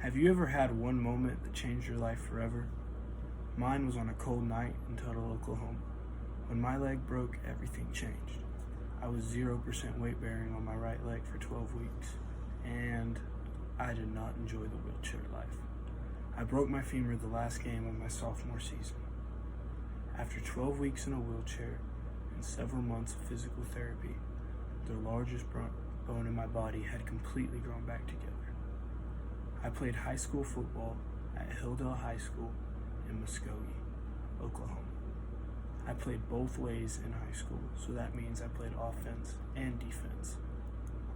Have you ever had one moment that changed your life forever? Mine was on a cold night in Tuttle, Oklahoma. When my leg broke, everything changed. I was 0% weight bearing on my right leg for 12 weeks, and I did not enjoy the wheelchair life. I broke my femur the last game of my sophomore season. After 12 weeks in a wheelchair and several months of physical therapy, the largest bone in my body had completely grown back together. I played high school football at Hilldale High School in Muskogee, Oklahoma. I played both ways in high school, so that means I played offense and defense.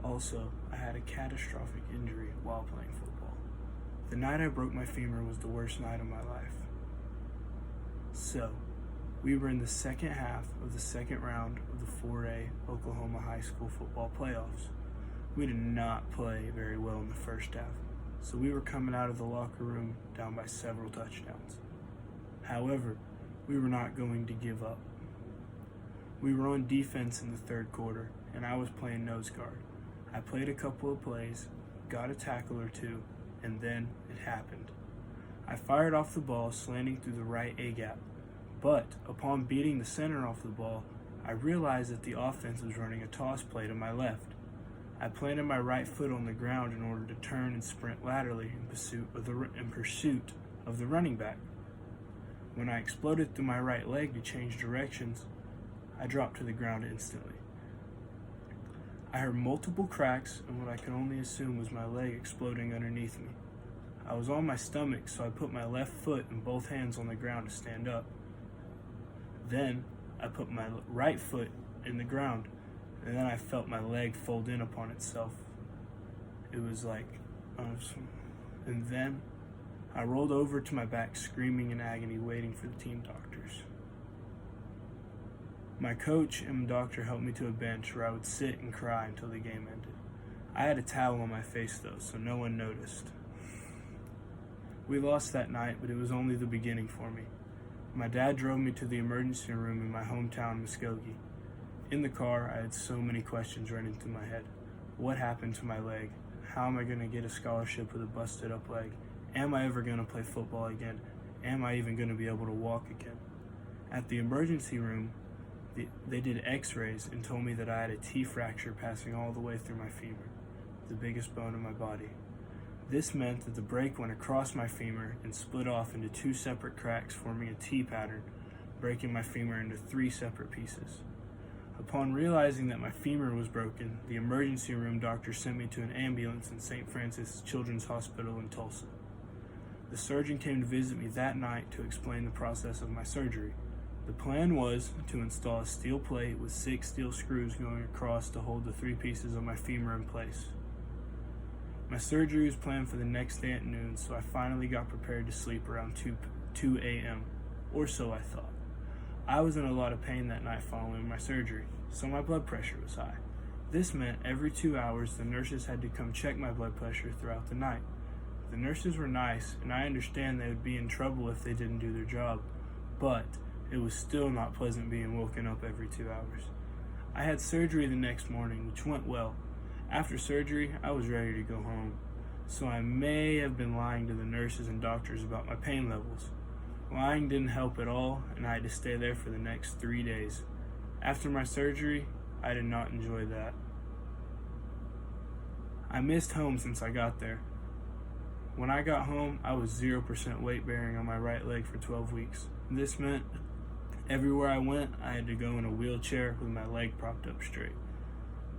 Also, I had a catastrophic injury while playing football. The night I broke my femur was the worst night of my life. So, we were in the second half of the second round of the 4A Oklahoma high school football playoffs. We did not play very well in the first half, so we were coming out of the locker room down by several touchdowns. However, we were not going to give up. We were on defense in the third quarter, and I was playing nose guard. I played a couple of plays, got a tackle or two, and then it happened. I fired off the ball slanting through the right A-gap, but upon beating the center off the ball, I realized that the offense was running a toss play to my left. I planted my right foot on the ground in order to turn and sprint laterally in pursuit of the running back. When I exploded through my right leg to change directions, I dropped to the ground instantly. I heard multiple cracks and what I could only assume was my leg exploding underneath me. I was on my stomach, so I put my left foot and both hands on the ground to stand up. Then I put my right foot in the ground, and then I felt my leg fold in upon itself. It was like, and then I rolled over to my back, screaming in agony, waiting for the team doctors. My coach and doctor helped me to a bench where I would sit and cry until the game ended. I had a towel on my face though, so no one noticed. We lost that night, but it was only the beginning for me. My dad drove me to the emergency room in my hometown, Muskogee. In the car, I had so many questions running through my head. What happened to my leg? How am I going to get a scholarship with a busted up leg? Am I ever going to play football again? Am I even going to be able to walk again? At the emergency room, they did x-rays and told me that I had a T-fracture passing all the way through my femur, the biggest bone in my body. This meant that the break went across my femur and split off into two separate cracks, forming a T pattern, breaking my femur into 3 separate pieces. Upon realizing that my femur was broken, the emergency room doctor sent me to an ambulance in St. Francis Children's Hospital in Tulsa. The surgeon came to visit me that night to explain the process of my surgery. The plan was to install a steel plate with 6 steel screws going across to hold the 3 pieces of my femur in place. My surgery was planned for the next day at noon, so I finally got prepared to sleep around 2 a.m., or so I thought. I was in a lot of pain that night following my surgery, so my blood pressure was high. This meant every 2 hours the nurses had to come check my blood pressure throughout the night. The nurses were nice, and I understand they would be in trouble if they didn't do their job, but it was still not pleasant being woken up every 2 hours. I had surgery the next morning, which went well. After surgery, I was ready to go home, so I may have been lying to the nurses and doctors about my pain levels. Lying didn't help at all, and I had to stay there for the next 3 days. After my surgery, I did not enjoy that. I missed home since I got there. When I got home, I was 0% weight bearing on my right leg for 12 weeks. This meant everywhere I went, I had to go in a wheelchair with my leg propped up straight.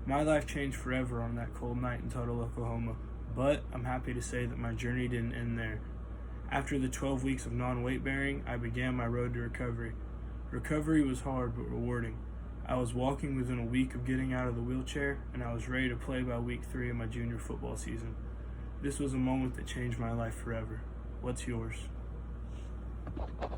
My life changed forever on that cold night in Tuttle, Oklahoma, but I'm happy to say that my journey didn't end there. After the 12 weeks of non-weight bearing, I began my road to recovery. Recovery was hard but rewarding. I was walking within a week of getting out of the wheelchair, and I was ready to play by week 3 of my junior football season. This was a moment that changed my life forever. What's yours?